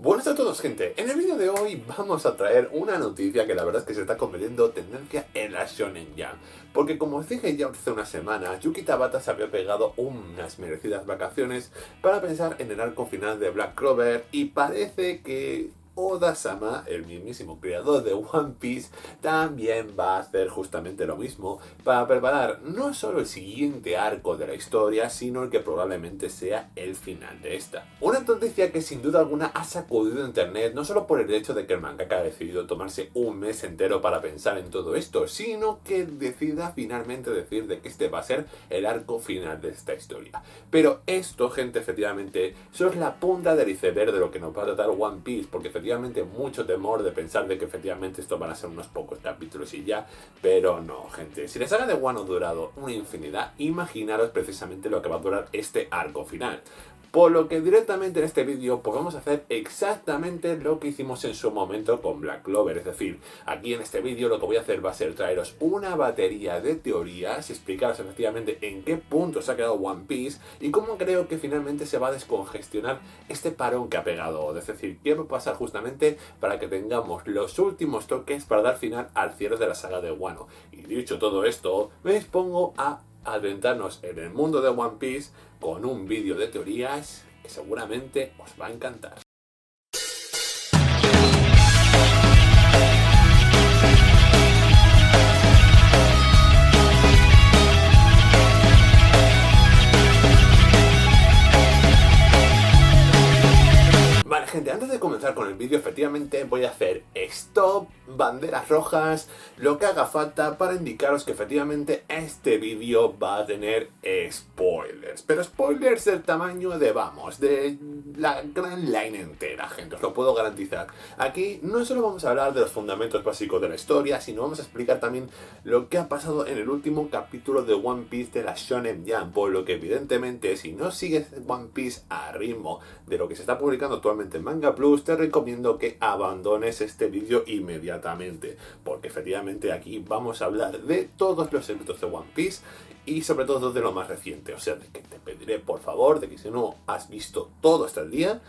Buenas a todos, gente. En el vídeo de hoy vamos a traer una noticia que la verdad es que se está convirtiendo tendencia en la Shonen Jump. Porque como os dije ya hace unas semanas, Yuki Tabata se había pegado unas merecidas vacaciones para pensar en el arco final de Black Clover y parece que Oda-sama, el mismísimo creador de One Piece, también va a hacer justamente lo mismo para preparar no solo el siguiente arco de la historia, sino el que probablemente sea el final de esta. Una noticia que sin duda alguna ha sacudido internet, no solo por el hecho de que el mangaka ha decidido tomarse un mes entero para pensar en todo esto, sino que decida finalmente decir de que este va a ser el arco final de esta historia. Pero esto, gente, efectivamente, solo es la punta del iceberg de lo que nos va a tratar One Piece, porque efectivamente mucho temor de pensar de que efectivamente esto van a ser unos pocos capítulos y ya, pero no, gente. Si la saga de Wano ha durado una infinidad, imaginaros precisamente lo que va a durar este arco final. Por lo que directamente en este vídeo pues vamos a hacer exactamente lo que hicimos en su momento con Black Clover. Es decir, aquí en este vídeo lo que voy a hacer va a ser traeros una batería de teorías y explicaros efectivamente en qué punto se ha quedado One Piece y cómo creo que finalmente se va a descongestionar este parón que ha pegado. Es decir, qué va a pasar justamente para que tengamos los últimos toques para dar final al cierre de la saga de Wano. Y dicho todo esto, me dispongo a adentrarnos en el mundo de One Piece con un vídeo de teorías que seguramente os va a encantar. Vale, gente, antes de comenzar con el vídeo, efectivamente voy a hacer stop, banderas rojas, lo que haga falta para indicaros que efectivamente este vídeo va a tener spoilers. Pero spoilers del tamaño de, vamos, de la gran line entera, gente, os lo puedo garantizar. Aquí no solo vamos a hablar de los fundamentos básicos de la historia, sino vamos a explicar también lo que ha pasado en el último capítulo de One Piece de la Shonen Jump. Por lo que evidentemente, si no sigues One Piece a ritmo de lo que se está publicando actualmente en Manga Plus, te recomiendo que abandones este vídeo inmediatamente, porque efectivamente aquí vamos a hablar de todos los secretos de One Piece y sobre todo de lo más reciente. O sea, de que te pediré por favor de que si no has visto todo hasta el día,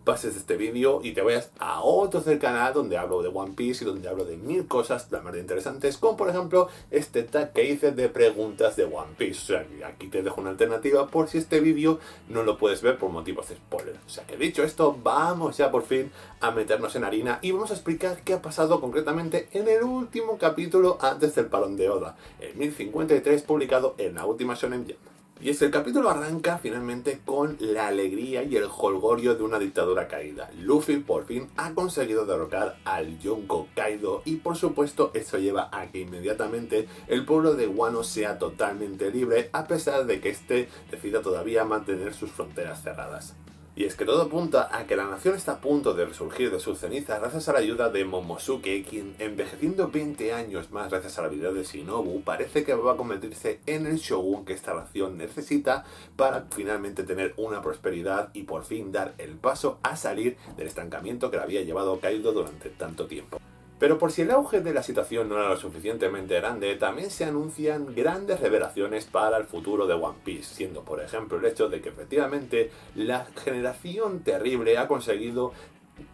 pases este vídeo y te vayas a otros del canal donde hablo de One Piece y donde hablo de mil cosas la más interesantes, como por ejemplo este tag que hice de preguntas de One Piece. O sea, aquí te dejo una alternativa por si este vídeo no lo puedes ver por motivos de spoiler. O sea que dicho esto, vamos ya por fin a meternos en harina y vamos a explicar qué ha pasado concretamente en el último capítulo antes del parón de Oda, el 1053, publicado en la última Shonen Jump. Y es que el capítulo arranca finalmente con la alegría y el jolgorio de una dictadura caída. Luffy por fin ha conseguido derrocar al Yonko Kaido y por supuesto esto lleva a que inmediatamente el pueblo de Wano sea totalmente libre, a pesar de que este decida todavía mantener sus fronteras cerradas. Y es que todo apunta a que la nación está a punto de resurgir de sus cenizas gracias a la ayuda de Momosuke, quien, envejeciendo 20 años más gracias a la habilidad de Shinobu, parece que va a convertirse en el shogun que esta nación necesita para finalmente tener una prosperidad y por fin dar el paso a salir del estancamiento que le había llevado Kaido durante tanto tiempo. Pero por si el auge de la situación no era lo suficientemente grande, también se anuncian grandes revelaciones para el futuro de One Piece, siendo por ejemplo el hecho de que efectivamente la generación terrible ha conseguido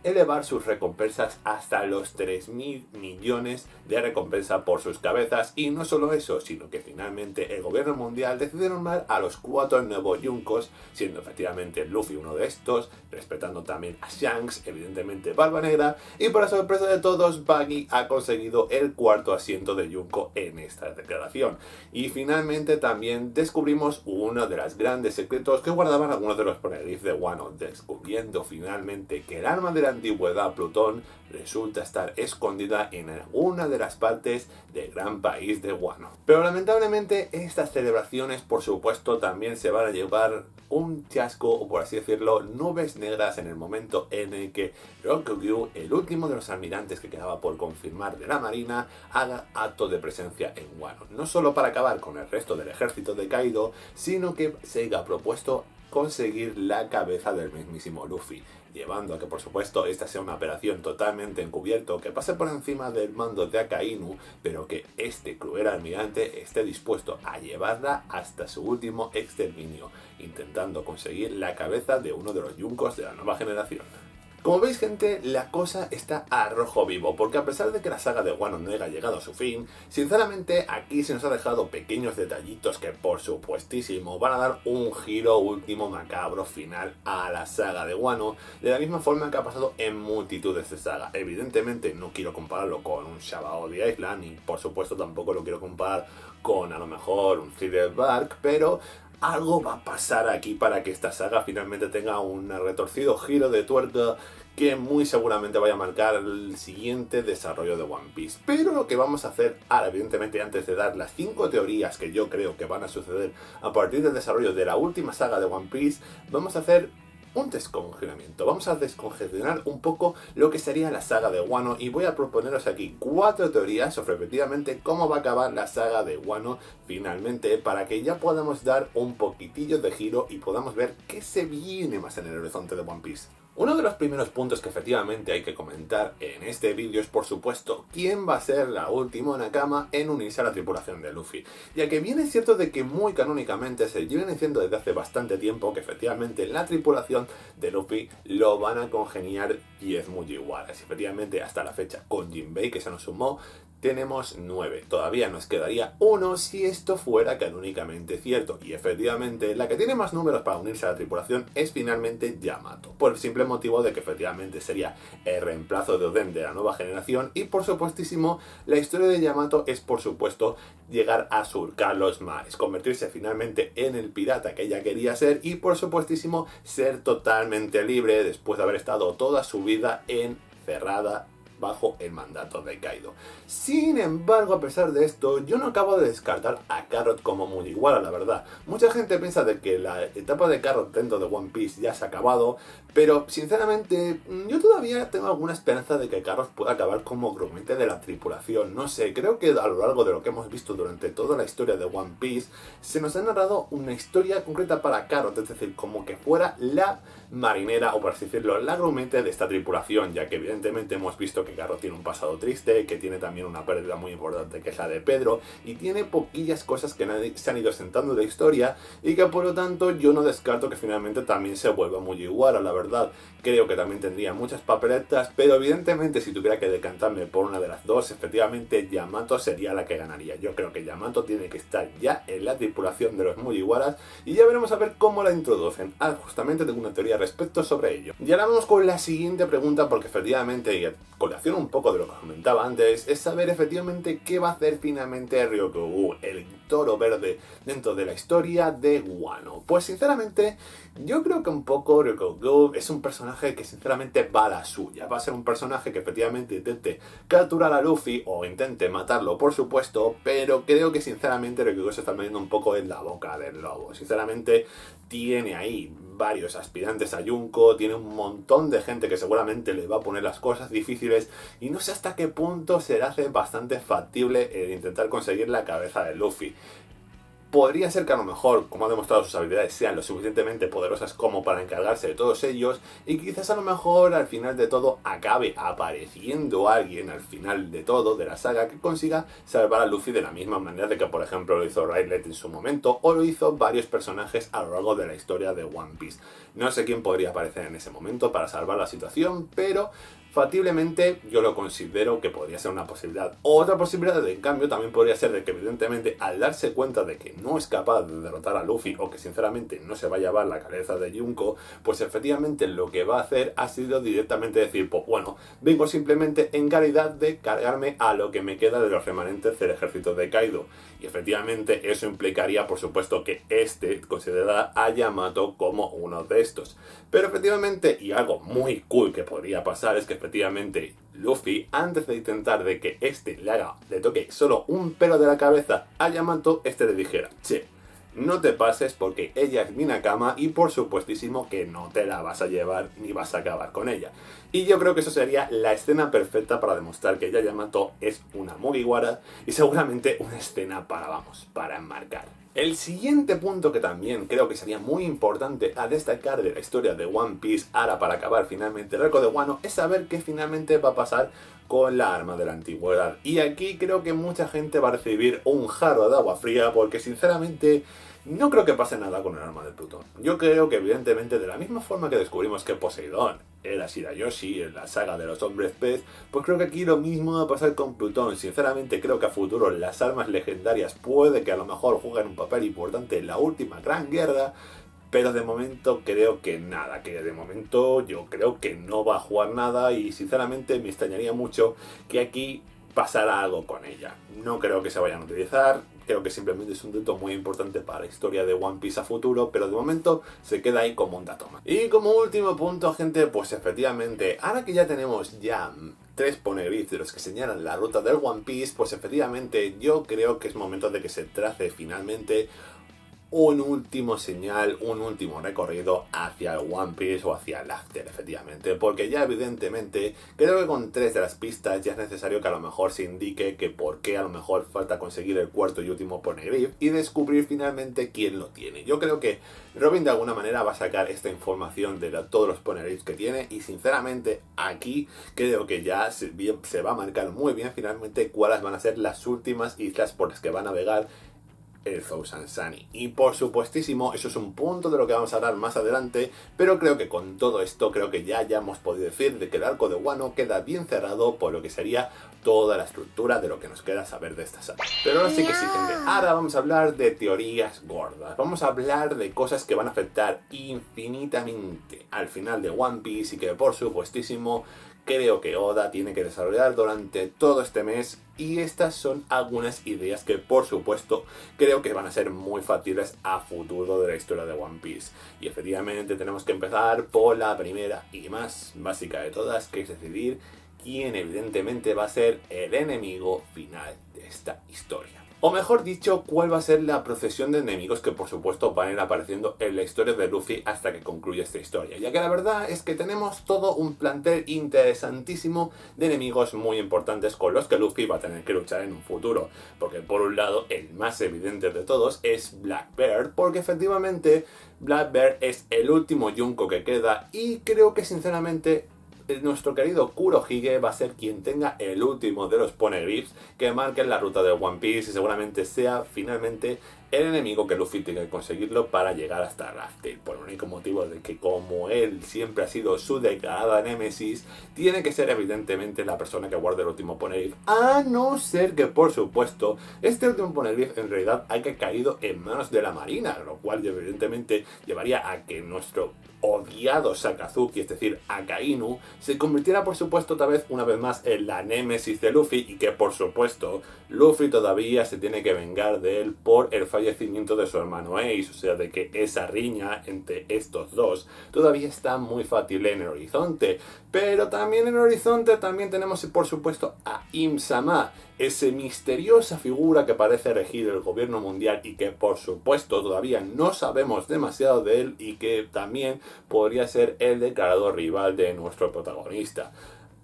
elevar sus recompensas hasta los 3.000 millones de recompensa por sus cabezas, y no solo eso, sino que finalmente el gobierno mundial decide nombrar a los 4 nuevos Yunkos, siendo efectivamente Luffy uno de estos, respetando también a Shanks, evidentemente Barba Negra, y para sorpresa de todos, Buggy ha conseguido el 4º asiento de Yunko en esta declaración. Y finalmente también descubrimos uno de los grandes secretos que guardaban algunos de los poneglyphs de Wano, descubriendo finalmente que el arma de la antigüedad Plutón resulta estar escondida en alguna de las partes del gran país de Wano. Pero lamentablemente estas celebraciones por supuesto también se van a llevar un chasco, o por así decirlo, nubes negras en el momento en el que Rokugyu, el último de los almirantes que quedaba por confirmar de la marina, haga acto de presencia en Wano. No solo para acabar con el resto del ejército de Kaido, sino que se haya propuesto conseguir la cabeza del mismísimo Luffy, llevando a que por supuesto esta sea una operación totalmente encubierto que pase por encima del mando de Akainu, pero que este cruel almirante esté dispuesto a llevarla hasta su último exterminio, intentando conseguir la cabeza de uno de los Yunkos de la nueva generación. Como veis, gente, la cosa está a rojo vivo, porque a pesar de que la saga de Wano no haya llegado a su fin, sinceramente aquí se nos ha dejado pequeños detallitos que por supuestísimo van a dar un giro último macabro final a la saga de Wano, de la misma forma que ha pasado en multitudes de sagas. Evidentemente no quiero compararlo con un Shabao the Island, y por supuesto tampoco lo quiero comparar con a lo mejor un Thriller Bark, pero algo va a pasar aquí para que esta saga finalmente tenga un retorcido giro de tuerca que muy seguramente vaya a marcar el siguiente desarrollo de One Piece. Pero lo que vamos a hacer ahora, evidentemente, antes de dar las 5 teorías que yo creo que van a suceder a partir del desarrollo de la última saga de One Piece, vamos a hacer un descongelamiento. Vamos a descongestionar un poco lo que sería la saga de Wano y voy a proponeros aquí 4 teorías sobre efectivamente cómo va a acabar la saga de Wano finalmente, para que ya podamos dar un poquitillo de giro y podamos ver qué se viene más en el horizonte de One Piece. Uno de los primeros puntos que efectivamente hay que comentar en este vídeo es, por supuesto, quién va a ser la última Nakama en unirse a la tripulación de Luffy, ya que bien es cierto de que muy canónicamente se viene diciendo desde hace bastante tiempo que efectivamente la tripulación de Luffy lo van a congeniar 10 Mugiwaras, y efectivamente hasta la fecha con Jinbei, que se nos sumó, tenemos 9. Todavía nos quedaría 1 si esto fuera canónicamente cierto. Y efectivamente, la que tiene más números para unirse a la tripulación es finalmente Yamato. Por el simple motivo de que efectivamente sería el reemplazo de Oden de la nueva generación. Y por supuestísimo, la historia de Yamato es por supuesto llegar a surcar los mares, convertirse finalmente en el pirata que ella quería ser y por supuestísimo ser totalmente libre después de haber estado toda su vida encerrada bajo el mandato de Kaido. Sin embargo, a pesar de esto, yo no acabo de descartar a Carrot como Mugiwara, la verdad. Mucha gente piensa de que la etapa de Carrot dentro de One Piece ya se ha acabado, pero sinceramente yo todavía tengo alguna esperanza de que Carrot pueda acabar como grumete de la tripulación. No sé, creo que a lo largo de lo que hemos visto durante toda la historia de One Piece, se nos ha narrado una historia concreta para Carrot, es decir, como que fuera la marinera, o por así decirlo, la grumete de esta tripulación, ya que evidentemente hemos visto que Carrot tiene un pasado triste, que tiene también una pérdida muy importante que es la de Pedro, y tiene poquillas cosas que se han ido sentando de la historia, y que por lo tanto yo no descarto que finalmente también se vuelva Mugiwara, la verdad. Creo que también tendría muchas papeletas, pero evidentemente si tuviera que decantarme por una de las dos, efectivamente Yamato sería la que ganaría. Yo creo que Yamato tiene que estar ya en la tripulación de los Mugiwaras, y ya veremos a ver cómo la introducen. Justamente tengo una teoría respecto sobre ello. Y ahora vamos con la siguiente pregunta, porque efectivamente, y a colación un poco de lo que comentaba antes, es saber efectivamente qué va a hacer finalmente Ryokugou, el toro verde, dentro de la historia de Wano. Pues sinceramente, yo creo que un poco Ryokugou es un personaje que sinceramente va a la suya. Va a ser un personaje que efectivamente intente capturar a Luffy o intente matarlo, por supuesto, pero creo que sinceramente Ryokugou se está metiendo un poco en la boca del lobo. Sinceramente, tiene ahí varios aspirantes a Yunko, tiene un montón de gente que seguramente le va a poner las cosas difíciles y no sé hasta qué punto se le hace bastante factible el intentar conseguir la cabeza de Luffy. Podría ser que a lo mejor, como ha demostrado, sus habilidades sean lo suficientemente poderosas como para encargarse de todos ellos, y quizás a lo mejor al final de todo acabe apareciendo alguien al final de todo de la saga que consiga salvar a Luffy de la misma manera de que por ejemplo lo hizo Rayleigh en su momento, o lo hizo varios personajes a lo largo de la historia de One Piece. No sé quién podría aparecer en ese momento para salvar la situación, pero factiblemente yo lo considero que podría ser una posibilidad. Otra posibilidad, en cambio, también podría ser de que evidentemente al darse cuenta de que no es capaz de derrotar a Luffy, o que sinceramente no se va a llevar la cabeza de Yunko, pues efectivamente lo que va a hacer ha sido directamente decir, pues bueno, vengo simplemente en calidad de cargarme a lo que me queda de los remanentes del ejército de Kaido. Y efectivamente eso implicaría, por supuesto, que este considerará a Yamato como uno de estos. Pero efectivamente, y algo muy cool que podría pasar, es que efectivamente Luffy, antes de intentar de que este le toque solo un pelo de la cabeza a Yamato, este le dijera, che, no te pases porque ella es mi Nakama y por supuestísimo que no te la vas a llevar ni vas a acabar con ella. Y yo creo que eso sería la escena perfecta para demostrar que ya Yamato es una Mugiwara y seguramente una escena para enmarcar. El siguiente punto que también creo que sería muy importante a destacar de la historia de One Piece, ahora para acabar finalmente el arco de Wano, es saber qué finalmente va a pasar con la arma de la antigüedad. Y aquí creo que mucha gente va a recibir un jarro de agua fría porque sinceramente No creo que pase nada con el arma de Plutón. Yo creo que evidentemente de la misma forma que descubrimos que Poseidón era Shirayoshi en la saga de los hombres pez, pues creo que aquí lo mismo va a pasar con Plutón. Sinceramente creo que a futuro las armas legendarias puede que a lo mejor jueguen un papel importante en la última gran guerra, pero de momento creo que nada, que de momento yo creo que no va a jugar nada y sinceramente me extrañaría mucho que aquí pasara algo con ella. No creo que se vayan a utilizar, creo que simplemente es un dato muy importante para la historia de One Piece a futuro, pero de momento se queda ahí como un dato más. Y como último punto, gente, pues efectivamente, ahora que ya tenemos ya 3 poneglyphs de los que señalan la ruta del One Piece, pues efectivamente yo creo que es momento de que se trace finalmente un último señal, un último recorrido hacia el One Piece o hacia el After, efectivamente, porque ya evidentemente creo que con 3 de las pistas ya es necesario que a lo mejor se indique que por qué a lo mejor falta conseguir el cuarto y último poneglyph y descubrir finalmente quién lo tiene. Yo creo que Robin de alguna manera va a sacar esta información de todos los poneglyphs que tiene y sinceramente aquí creo que ya se va a marcar muy bien finalmente cuáles van a ser las últimas islas por las que va a navegar el Thousand Sunny. Y por supuestísimo, eso es un punto de lo que vamos a hablar más adelante, pero creo que con todo esto, creo que ya hemos podido decir de que el arco de Wano queda bien cerrado por lo que sería toda la estructura de lo que nos queda saber de esta saga. Pero ahora sí que sí, gente. Ahora vamos a hablar de teorías gordas. Vamos a hablar de cosas que van a afectar infinitamente al final de One Piece y que por supuestísimo creo que Oda tiene que desarrollar durante todo este mes y estas son algunas ideas que por supuesto creo que van a ser muy factibles a futuro de la historia de One Piece. Y efectivamente tenemos que empezar por la primera y más básica de todas, que es decidir quién evidentemente va a ser el enemigo final de esta historia. O mejor dicho, cuál va a ser la procesión de enemigos que por supuesto van a ir apareciendo en la historia de Luffy hasta que concluya esta historia. Ya que la verdad es que tenemos todo un plantel interesantísimo de enemigos muy importantes con los que Luffy va a tener que luchar en un futuro. Porque por un lado, el más evidente de todos es Blackbeard, porque efectivamente Blackbeard es el último Yonko que queda y creo que sinceramente nuestro querido Kurohige va a ser quien tenga el último de los poneglyphs que marquen la ruta de One Piece y seguramente sea finalmente el enemigo que Luffy tenga que conseguirlo para llegar hasta Laugh Tale, por el único motivo de que como él siempre ha sido su declarada némesis, tiene que ser evidentemente la persona que guarde el último poneglyph, a no ser que por supuesto este último poneglyph en realidad haya caído en manos de la marina, lo cual evidentemente llevaría a que nuestro odiado Sakazuki, es decir, Akainu, se convirtiera por supuesto otra vez una vez más en la némesis de Luffy y que por supuesto Luffy todavía se tiene que vengar de él por el fallecimiento de su hermano Ace, o sea de que esa riña entre estos dos todavía está muy fácil en el horizonte. Pero también en el horizonte también tenemos por supuesto a Im-sama, esa misteriosa figura que parece regir el gobierno mundial y que por supuesto todavía no sabemos demasiado de él y que también podría ser el declarado rival de nuestro protagonista.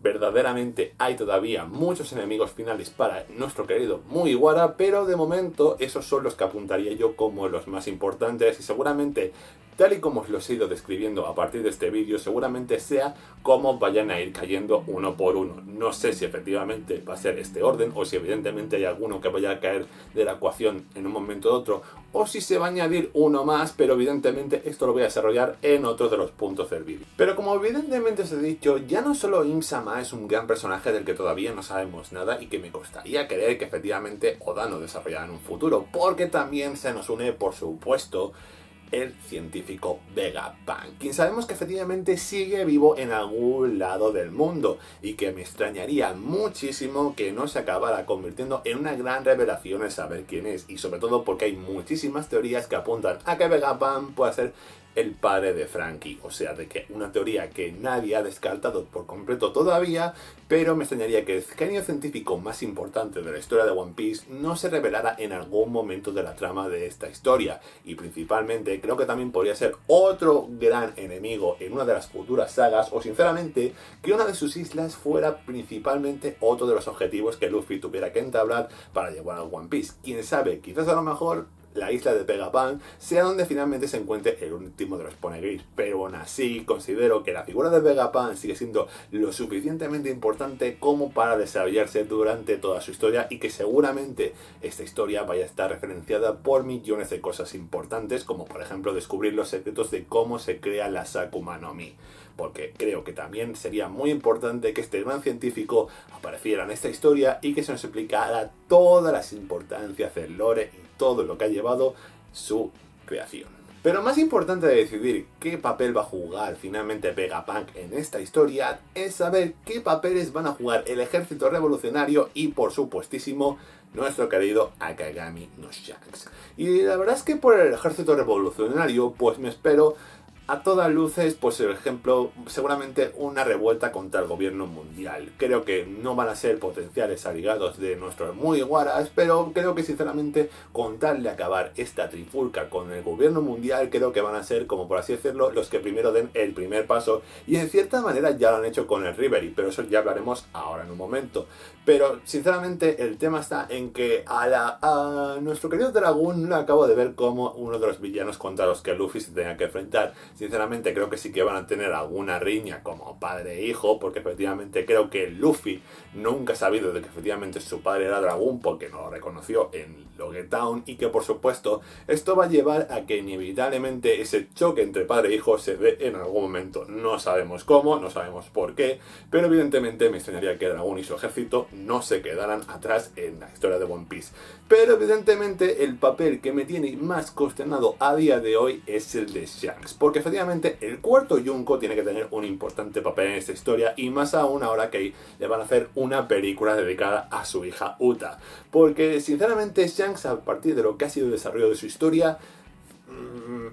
Verdaderamente hay todavía muchos enemigos finales para nuestro querido Mugiwara, pero de momento esos son los que apuntaría yo como los más importantes y seguramente, tal y como os los he ido describiendo a partir de este vídeo, seguramente sea cómo vayan a ir cayendo uno por uno. No sé si efectivamente va a ser este orden o si evidentemente hay alguno que vaya a caer de la ecuación en un momento u otro o si se va a añadir uno más, pero evidentemente esto lo voy a desarrollar en otro de los puntos del vídeo. Pero como evidentemente os he dicho, ya no solo Im-sama es un gran personaje del que todavía no sabemos nada y que me gustaría creer que efectivamente Oda no desarrollará en un futuro, porque también se nos une, por supuesto, el científico Vegapunk, quien sabemos que efectivamente sigue vivo en algún lado del mundo y que me extrañaría muchísimo que no se acabara convirtiendo en una gran revelación el saber quién es, y sobre todo porque hay muchísimas teorías que apuntan a que Vegapunk pueda ser el padre de Franky, o sea, de que una teoría que nadie ha descartado por completo todavía, pero me extrañaría que el genio científico más importante de la historia de One Piece no se revelara en algún momento de la trama de esta historia, y principalmente creo que también podría ser otro gran enemigo en una de las futuras sagas, o sinceramente que una de sus islas fuera principalmente otro de los objetivos que Luffy tuviera que entablar para llevar al One Piece. Quién sabe, quizás a lo mejor la isla de Vegapunk sea donde finalmente se encuentre el último de los Poneglyphs. Pero aún así considero que la figura de Vegapunk sigue siendo lo suficientemente importante como para desarrollarse durante toda su historia, y que seguramente esta historia vaya a estar referenciada por millones de cosas importantes, como por ejemplo descubrir los secretos de cómo se crea la Sakuma no Mi. Porque creo que también sería muy importante que este gran científico apareciera en esta historia y que se nos explicara todas las importancias del lore y todo lo que ha llevado su creación. Pero más importante de decidir qué papel va a jugar finalmente Vegapunk en esta historia es saber qué papeles van a jugar el ejército revolucionario y, por supuestísimo, nuestro querido Akagami no Shanks. Y la verdad es que por el ejército revolucionario pues me espero a todas luces, pues por ejemplo, seguramente una revuelta contra el gobierno mundial. Creo que no van a ser potenciales aliados de nuestros Mugiwaras, pero creo que sinceramente con tal de acabar esta trifulca con el gobierno mundial, creo que van a ser, como por así decirlo, los que primero den el primer paso, y en cierta manera ya lo han hecho con el Reverie, pero eso ya hablaremos ahora en un momento. Pero sinceramente el tema está en que a nuestro querido Dragoon lo acabo de ver como uno de los villanos contra los que Luffy se tenga que enfrentar. Sinceramente creo que sí que van a tener alguna riña como padre e hijo, porque efectivamente creo que Luffy nunca ha sabido de que efectivamente su padre era Dragoon porque no lo reconoció en Loget Town, y que por supuesto esto va a llevar a que inevitablemente ese choque entre padre e hijo se dé en algún momento. No sabemos cómo, no sabemos por qué, pero evidentemente me extrañaría que Dragoon y su ejército no se quedaran atrás en la historia de One Piece. Pero evidentemente el papel que me tiene más cuestionado a día de hoy es el de Shanks, porque efectivamente el cuarto Yunko tiene que tener un importante papel en esta historia, y más aún ahora que le van a hacer una película dedicada a su hija Uta, porque sinceramente Shanks, a partir de lo que ha sido el desarrollo de su historia,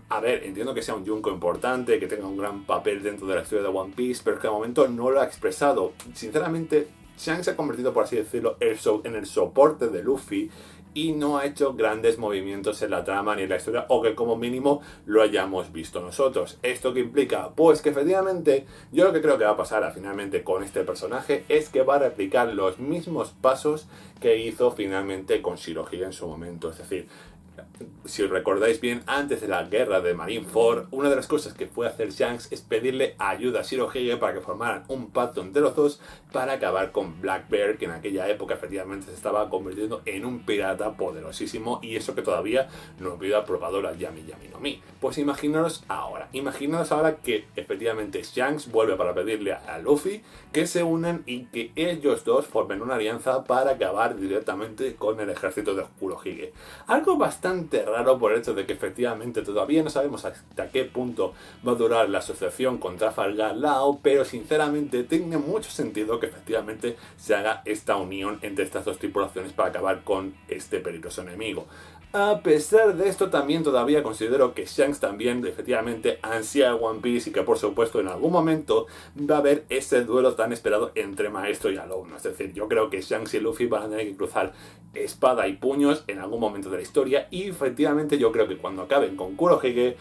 a ver, entiendo que sea un Yunko importante, que tenga un gran papel dentro de la historia de One Piece, pero es que de momento no lo ha expresado. Sinceramente, Shanks se ha convertido, por así decirlo, en el soporte de Luffy, y no ha hecho grandes movimientos en la trama ni en la historia, o que como mínimo lo hayamos visto nosotros. ¿Esto qué implica? Pues que efectivamente yo lo que creo que va a pasar finalmente con este personaje es que va a replicar los mismos pasos que hizo finalmente con Shirohige en su momento. Es decir, si os recordáis bien, antes de la guerra de Marineford, una de las cosas que fue hacer Shanks es pedirle ayuda a Shirohige para que formaran un pacto entre los dos para acabar con Black Bear, que en aquella época efectivamente se estaba convirtiendo en un pirata poderosísimo, y eso que todavía no había probado la Yami Yami no Mi. Pues imaginaros ahora que efectivamente Shanks vuelve para pedirle a Luffy que se unan y que ellos dos formen una alianza para acabar directamente con el ejército de Kurohige. Algo bastante raro por el hecho de que efectivamente todavía no sabemos hasta qué punto va a durar la asociación con Trafalgar Law, pero sinceramente tiene mucho sentido que efectivamente se haga esta unión entre estas dos tripulaciones para acabar con este peligroso enemigo. A pesar de esto, también todavía considero que Shanks también efectivamente ansía One Piece, y que por supuesto en algún momento va a haber ese duelo tan esperado entre maestro y alumno. Es decir, yo creo que Shanks y Luffy van a tener que cruzar espada y puños en algún momento de la historia, y efectivamente yo creo que cuando acaben con Kurohige,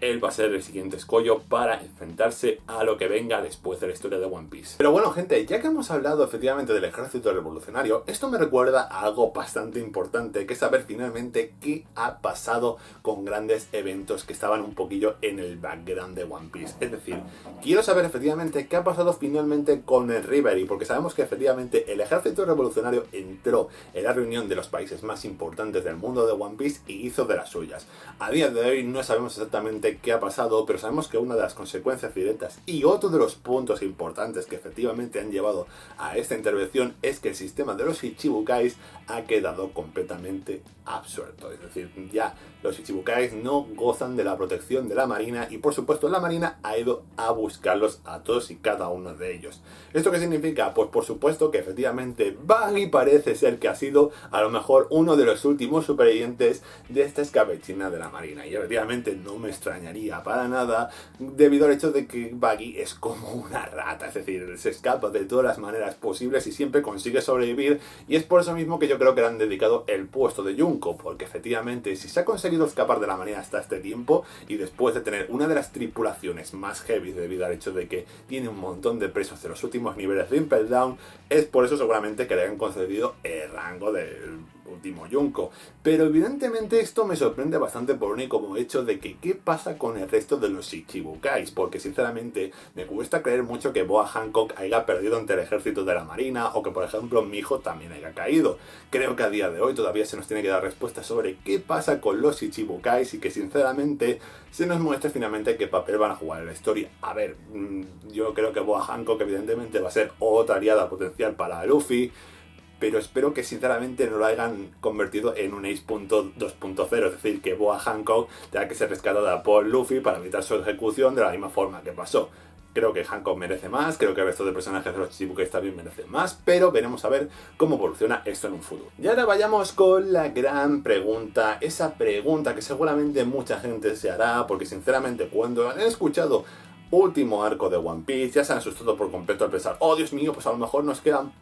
él va a ser el siguiente escollo para enfrentarse a lo que venga después de la historia de One Piece. Pero bueno, gente, ya que hemos hablado efectivamente del ejército revolucionario, esto me recuerda a algo bastante importante, que es saber finalmente qué ha pasado con grandes eventos que estaban un poquillo en el background de One Piece. Es decir, quiero saber efectivamente qué ha pasado finalmente con el Reverie, porque sabemos que efectivamente el ejército revolucionario entró en la reunión de los países más importantes del mundo de One Piece y hizo de las suyas. A día de hoy no sabemos exactamente qué ha pasado, pero sabemos que una de las consecuencias directas y otro de los puntos importantes que efectivamente han llevado a esta intervención es que el sistema de los Ichibukais ha quedado completamente absuelto. Es decir, ya los Ichibukais no gozan de la protección de la Marina, y por supuesto la Marina ha ido a buscarlos a todos y cada uno de ellos. ¿Esto qué significa? Pues por supuesto que efectivamente Buggy parece ser que ha sido a lo mejor uno de los últimos supervivientes de esta escabechina de la Marina, y efectivamente no me extrañaría para nada, debido al hecho de que Buggy es como una rata, es decir, se escapa de todas las maneras posibles y siempre consigue sobrevivir, y es por eso mismo que yo creo que le han dedicado el puesto de Yunko, porque efectivamente si se ha conseguido escapar de la Marina hasta este tiempo, y después de tener una de las tripulaciones más heavy debido al hecho de que tiene un montón de presos de los últimos niveles de Impel Down, es por eso seguramente que le han concedido el rango de último yunko. Pero evidentemente esto me sorprende bastante por un único hecho de que qué pasa con el resto de los Shichibukais, porque sinceramente me cuesta creer mucho que Boa Hancock haya perdido ante el ejército de la marina o que por ejemplo Miho también haya caído. Creo que a día de hoy todavía se nos tiene que dar respuesta sobre qué pasa con los Shichibukais y que sinceramente se nos muestre finalmente qué papel van a jugar en la historia. A ver, yo creo que Boa Hancock evidentemente va a ser otra aliada potencial para Luffy, pero espero que sinceramente no lo hayan convertido en un Ace 2.0, es decir, que Boa Hancock tenga que ser rescatada por Luffy para evitar su ejecución de la misma forma que pasó. Creo que Hancock merece más, creo que el resto de personajes de los Shichibukais también merecen más, pero veremos a ver cómo evoluciona esto en un futuro. Y ahora vayamos con la gran pregunta, esa pregunta que seguramente mucha gente se hará, porque sinceramente cuando han escuchado último arco de One Piece ya se han asustado por completo al pensar, oh Dios mío, pues a lo mejor nos quedan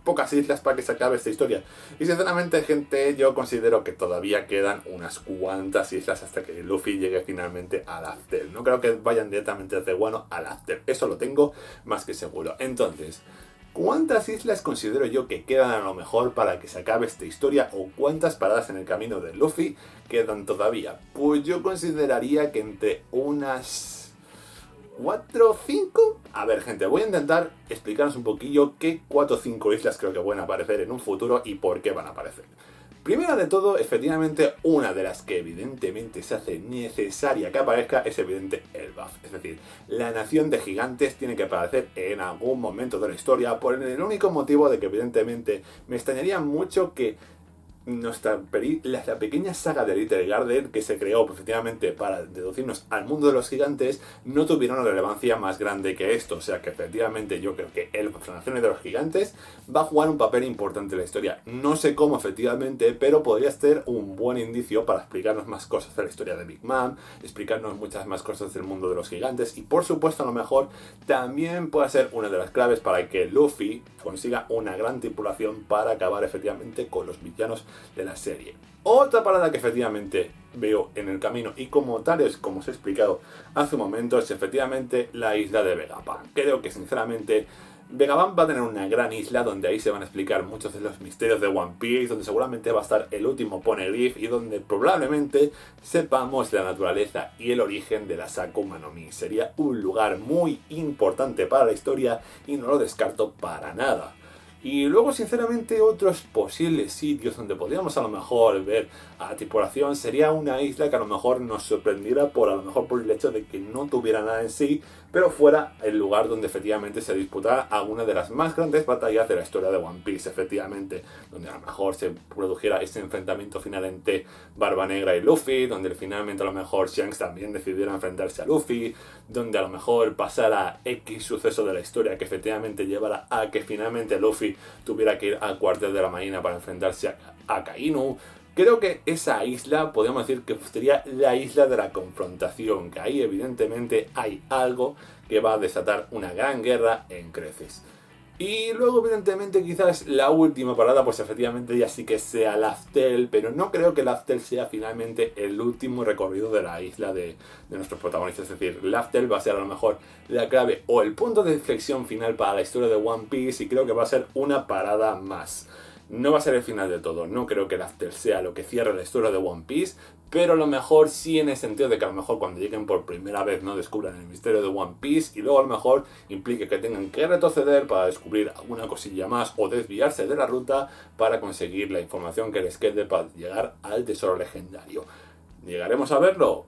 pocas islas para que se acabe esta historia. Y sinceramente, gente, yo considero que todavía quedan unas cuantas islas hasta que Luffy llegue finalmente a Laftel. No creo que vayan directamente desde Wano a Laftel, eso lo tengo más que seguro. Entonces, ¿cuántas islas considero yo que quedan a lo mejor para que se acabe esta historia? ¿O cuántas paradas en el camino de Luffy quedan todavía? Pues yo consideraría que entre unas 4 o 5. A ver, gente, voy a intentar explicaros un poquillo qué 4 o 5 islas creo que van a aparecer en un futuro y por qué van a aparecer. Primero de todo, efectivamente, una de las que evidentemente se hace necesaria que aparezca es evidente el BAF. Es decir, la nación de gigantes tiene que aparecer en algún momento de la historia por el único motivo de que evidentemente me extrañaría mucho que la pequeña saga de Little Garden que se creó efectivamente para deducirnos al mundo de los gigantes no tuviera una relevancia más grande que esto. O sea que efectivamente yo creo que el Nación de los Gigantes va a jugar un papel importante en la historia. No sé cómo efectivamente, pero podría ser un buen indicio para explicarnos más cosas de la historia de Big Mom, explicarnos muchas más cosas del mundo de los gigantes y por supuesto a lo mejor también puede ser una de las claves para que Luffy consiga una gran tripulación para acabar efectivamente con los villanos de la serie. Otra parada que efectivamente veo en el camino y como tal es como os he explicado hace un momento es efectivamente la isla de Vegapunk. Creo que sinceramente Vegapunk va a tener una gran isla donde ahí se van a explicar muchos de los misterios de One Piece, donde seguramente va a estar el último Poneglyph y donde probablemente sepamos la naturaleza y el origen de la Akuma no Mi. Sería un lugar muy importante para la historia y no lo descarto para nada. Y luego, sinceramente, otros posibles sitios donde podríamos a lo mejor ver a la tripulación sería una isla que a lo mejor nos sorprendiera por el hecho de que no tuviera nada en sí, pero fuera el lugar donde efectivamente se disputara alguna de las más grandes batallas de la historia de One Piece, efectivamente, donde a lo mejor se produjera ese enfrentamiento final entre Barba Negra y Luffy, donde finalmente a lo mejor Shanks también decidiera enfrentarse a Luffy, donde a lo mejor pasara X suceso de la historia que efectivamente llevara a que finalmente Luffy tuviera que ir al cuartel de la marina para enfrentarse a Kainu. Creo que esa isla, podríamos decir que sería la isla de la confrontación, que ahí evidentemente hay algo que va a desatar una gran guerra en creces. Y luego evidentemente quizás la última parada pues efectivamente ya sí que sea Laftel, pero no creo que Laftel sea finalmente el último recorrido de la isla de nuestros protagonistas. Es decir, Laftel va a ser a lo mejor la clave o el punto de inflexión final para la historia de One Piece y creo que va a ser una parada más. No va a ser el final de todo, no creo que Laftel sea lo que cierre la historia de One Piece, pero a lo mejor sí en el sentido de que a lo mejor cuando lleguen por primera vez no descubran el misterio de One Piece y luego a lo mejor implique que tengan que retroceder para descubrir alguna cosilla más o desviarse de la ruta para conseguir la información que les quede para llegar al tesoro legendario. ¿Llegaremos a verlo?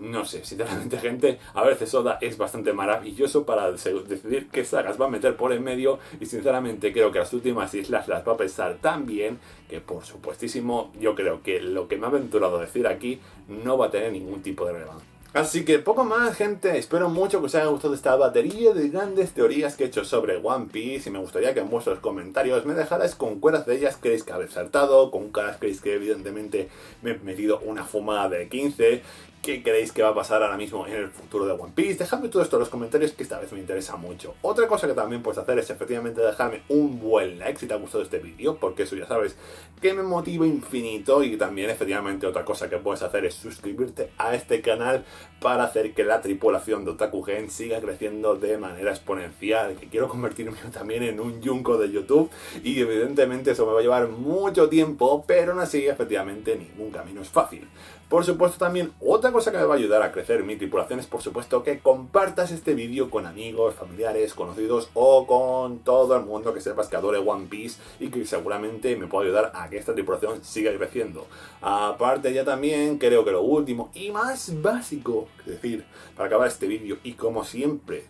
No sé, sinceramente, gente, a veces Oda es bastante maravilloso para decidir qué sagas va a meter por en medio y sinceramente creo que las últimas islas las va a pensar tan bien que por supuestísimo yo creo que lo que me ha aventurado a decir aquí no va a tener ningún tipo de relevancia. Así que poco más, gente, espero mucho que os haya gustado esta batería de grandes teorías que he hecho sobre One Piece y me gustaría que en vuestros comentarios me dejarais con cuáles de ellas creéis que habéis saltado, con cuáles creéis que evidentemente me he metido una fumada de 15, ¿Qué creéis que va a pasar ahora mismo en el futuro de One Piece? Dejadme todo esto en los comentarios, que esta vez me interesa mucho. Otra cosa que también puedes hacer es efectivamente dejarme un buen like si te ha gustado este vídeo, porque eso ya sabes que me motiva infinito. Y también efectivamente otra cosa que puedes hacer es suscribirte a este canal para hacer que la tripulación de Otaku Gen siga creciendo de manera exponencial, que quiero convertirme también en un Junko de YouTube, y evidentemente eso me va a llevar mucho tiempo, pero aún así efectivamente ningún camino es fácil. Por supuesto también otra cosa que me va a ayudar a crecer mi tripulación es por supuesto que compartas este vídeo con amigos, familiares, conocidos o con todo el mundo que sepas que adore One Piece y que seguramente me pueda ayudar a que esta tripulación siga creciendo. Aparte ya también creo que lo último y más básico, es decir, para acabar este vídeo y como siempre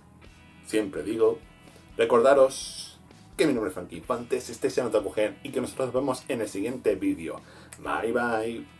digo, recordaros que mi nombre es Frankie Infantes, estéis en Otaku Gen y que nosotros nos vemos en el siguiente vídeo. Bye bye.